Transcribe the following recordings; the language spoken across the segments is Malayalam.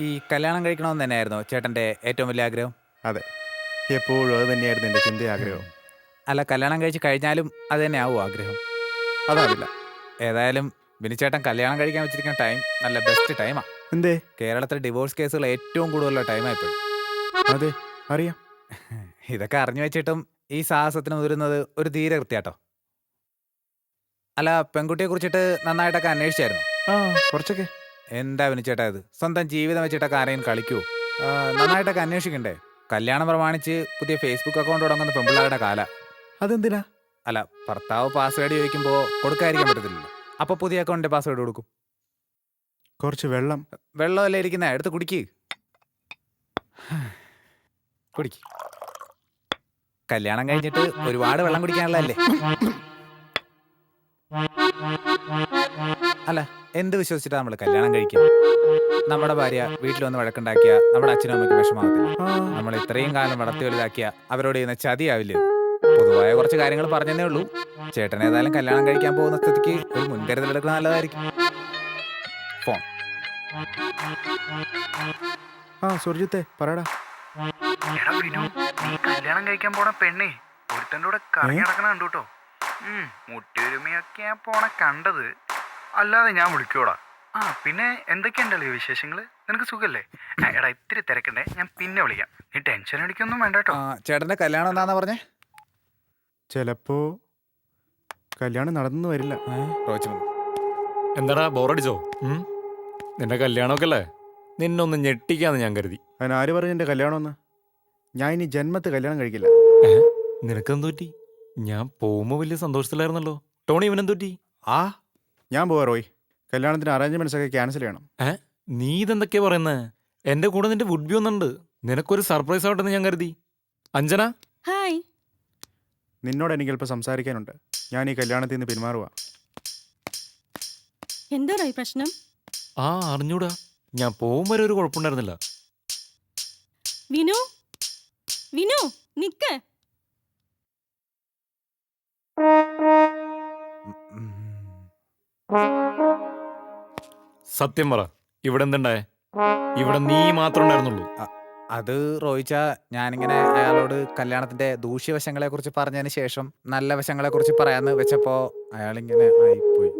ഈ കല്യാണം കഴിക്കണമെന്ന് തന്നെയായിരുന്നോ ചേട്ടൻ്റെ ഏറ്റവും വലിയ ആഗ്രഹം? അതെ, എപ്പോഴും അത് തന്നെയായിരുന്നു എൻ്റെ ചിന്തയും ആഗ്രഹവും. അല്ല, കല്യാണം കഴിച്ച് കഴിഞ്ഞാലും അത് തന്നെ ആവുമോ ആഗ്രഹം? അതാവില്ല. ഏതായാലും ബിനിച്ചേട്ടൻ കല്യാണം കഴിക്കാൻ വെച്ചിരിക്കുന്ന ടൈം നല്ല ബെസ്റ്റ് ടൈമാ. എന്തേ? കേരളത്തിലെ ഡിവോഴ്സ് കേസുകൾ ഏറ്റവും കൂടുതലുള്ള ടൈമാ ഇപ്പോഴും. അതെ, അറിയാം. ഇതൊക്കെ അറിഞ്ഞു വെച്ചിട്ടും ഈ സാഹസത്തിന് മുതിരുന്നത് ഒരു ധീര കൃത്യാട്ടോ. അല്ല, പെൺകുട്ടിയെ കുറിച്ചിട്ട് നന്നായിട്ടൊക്കെ അന്വേഷിച്ചായിരുന്നു? ആ, കുറച്ചൊക്കെ. എന്താ ബിനിച്ചേട്ടാ ഇത്? സ്വന്തം ജീവിതം വെച്ചിട്ടൊക്കെ ആരെയും കളിക്കൂ? നന്നായിട്ടൊക്കെ അന്വേഷിക്കണ്ടേ? കല്യാണം പ്രമാണിച്ച് പുതിയ ഫേസ്ബുക്ക് അക്കൗണ്ട് തുടങ്ങുന്ന പെൺപിള്ളേരുടെ കാല. അതെന്തിനാ? അല്ല, ഭർത്താവ് പാസ്വേഡ് ചോദിക്കുമ്പോൾ കൊടുക്കാതിരിക്കാൻ പറ്റത്തില്ലല്ലോ. അപ്പൊ പുതിയ അക്കൗണ്ടിന്റെ പാസ്വേഡ് കൊടുക്കും. കുറച്ച് വെള്ളം. വെള്ളമല്ലേ ഇരിക്കുന്ന, എടുത്ത് കുടിക്ക്. കുടിക്ക്. കല്യാണം കഴിഞ്ഞിട്ട് ഒരുപാട് വെള്ളം കുടിക്കാനുള്ളതല്ലേ? അല്ല, എന്ത് വിശ്വസിച്ചിട്ടാ നമ്മൾ കല്യാണം കഴിക്കുക? നമ്മുടെ ഭാര്യ വീട്ടിൽ വന്ന് വഴക്കുണ്ടാക്കിയ നമ്മുടെ അച്ഛനും അമ്മയ്ക്ക് വിഷമാവത്തില്ല. ആ, നമ്മൾ ഇത്രയും കാലം വളർത്തി വലുതാക്കിയ അവരോട് ചെയ്യുന്ന ചതിയാവില്ലേ? പൊതുവായ കുറച്ച് കാര്യങ്ങൾ പറഞ്ഞതേ ഉള്ളൂ. ചേട്ടൻ ഏതായാലും കല്യാണം കഴിക്കാൻ പോകുന്ന സ്ഥിതിക്ക് ഒരു മുൻകരുതൽ എടുക്കുന്നത് നല്ലതായിരിക്കും. ഫോൺ. ആ സുർജിത്തെ പറയടാ. എടാ വിനു, നീ കല്യാണം കഴിക്കാൻ പോണ പെണ്ണേ ഒരുത്തൻ്റെ കൂടെ കറങ്ങി നടക്കണ കണ്ടു കേട്ടോ. മുട്ടിയൊരുമയൊക്കെയാ പോണ കണ്ടത്, അല്ലാതെ ഞാൻ വിളിക്കൂടാ. ആ പിന്നെ എന്തൊക്കെയുണ്ടല്ലോ വിശേഷങ്ങള്? നിനക്ക് സുഖല്ലേ? എടാ ഇത്തിരി തിരക്കണ്ടേ, ഞാൻ പിന്നെ വിളിക്കാം. നീ ടെൻഷൻ അടിക്കൊന്നും വേണ്ട കേട്ടോ. ചേട്ടന്റെ കല്യാണം എന്താന്നാ പറഞ്ഞേ? ചിലപ്പോ കല്യാണം നടന്നു വരില്ല. റോച്ച് വന്നു. എന്താടാ ബോറടിച്ചോ? നിന്റെ കല്യാണമൊക്കെ അല്ലേ, നിന്നൊന്ന് ഞെട്ടിക്കാന്ന് ഞാൻ കരുതി. അതിനാര് പറഞ്ഞു എൻ്റെ കല്യാണമെന്ന്? ഞാൻ ഇനി ജന്മത്ത് കല്യാണം കഴിക്കില്ല. നിനക്കെന്തു പറ്റി? ഞാൻ പോകുമ്പോ വലിയ സന്തോഷത്തിലായിരുന്നല്ലോ. ടോണി ഇവനെന്തു പറ്റി? ആ, ഞാൻ പോവാ റോയ്. കല്യാണത്തിന് അറേഞ്ച്മെന്റ്സ് ഒക്കെ ക്യാൻസൽ ചെയ്യണം. നീ ഇതെന്തൊക്കെയാ പറയുന്നേ? എന്റെ കൂടെ നിന്റെ വുഡ് ബി ഒന്നുണ്ട്. നിനക്കൊരു സർപ്രൈസ് ആവട്ടെന്ന് ഞാൻ കരുതി. അഞ്ജന, ഹായ്. നിന്നോട് എനിക്ക് അല്പം സംസാരിക്കാനുണ്ട്. ഞാൻ ഈ കല്യാണത്തിൽ നിന്ന് പിന്മാറുക. എന്താ ഈ പ്രശ്നം? അറിഞ്ഞൂടാ. ഞാൻ പോകും വരെ ഒരു കുഴപ്പമുണ്ടായിരുന്നില്ല. വിനു, വിനു നിക്ക്. സത്യം പറ, ഇവിടെ എന്തുണ്ടായേ? ഇവിടെ നീ മാത്രം ഉണ്ടായിരുന്നുള്ളൂ. അത് റോയിച്ച, ഞാനിങ്ങനെ അയാളോട് കല്യാണത്തിന്റെ ദൂഷ്യവശങ്ങളെ കുറിച്ച് പറഞ്ഞതിന് ശേഷം നല്ല വശങ്ങളെ കുറിച്ച് പറയാന്ന് വെച്ചപ്പോ അയാളിങ്ങനെ ആയിപ്പോയി.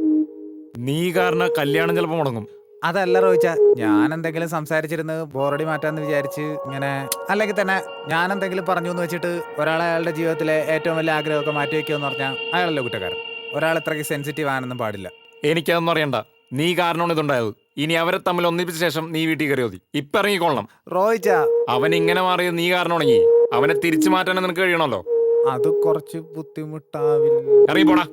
നീ കാരണം കല്യാണം ചിലപ്പോൾ മുടങ്ങും. അതല്ല റോയിച്ച, ഞാൻ എന്തെങ്കിലും സംസാരിച്ചിരുന്ന് ബോറടി മാറ്റാന്ന് വിചാരിച്ച് ഇങ്ങനെ, അല്ലെങ്കിൽ തന്നെ ഞാൻ എന്തെങ്കിലും പറഞ്ഞു എന്ന് വെച്ചിട്ട് ഒരാളെ അയാളുടെ ജീവിതത്തിലെ ഏറ്റവും വലിയ ആഗ്രഹമൊക്കെ മാറ്റി വെക്കുമെന്ന് പറഞ്ഞാൽ അയാളല്ലേ കുറ്റക്കാരൻ. ഒരാൾ ഇത്രയ്ക്ക് സെൻസിറ്റീവ് ആണെന്നും പാടില്ല. എനിക്കതൊന്നും അറിയണ്ട. നീ കാരണമാണ് ഇതുണ്ടായത്. ഇനി അവരെ തമ്മിൽ ഒന്നിപ്പിച്ച ശേഷം നീ വീട്ടിൽ കയറി മതി. ഇപ്പൊ ഇറങ്ങിക്കൊള്ളണം. റോയിച്ച, അവൻ ഇങ്ങനെ മാറിയത് നീ കാരണമാണെങ്കിൽ അവനെ തിരിച്ചു മാറ്റാൻ നിനക്ക് കഴിയണമല്ലോ. അത് കുറച്ച് ബുദ്ധിമുട്ടാവില്ല. ഇറങ്ങിപ്പോടാ.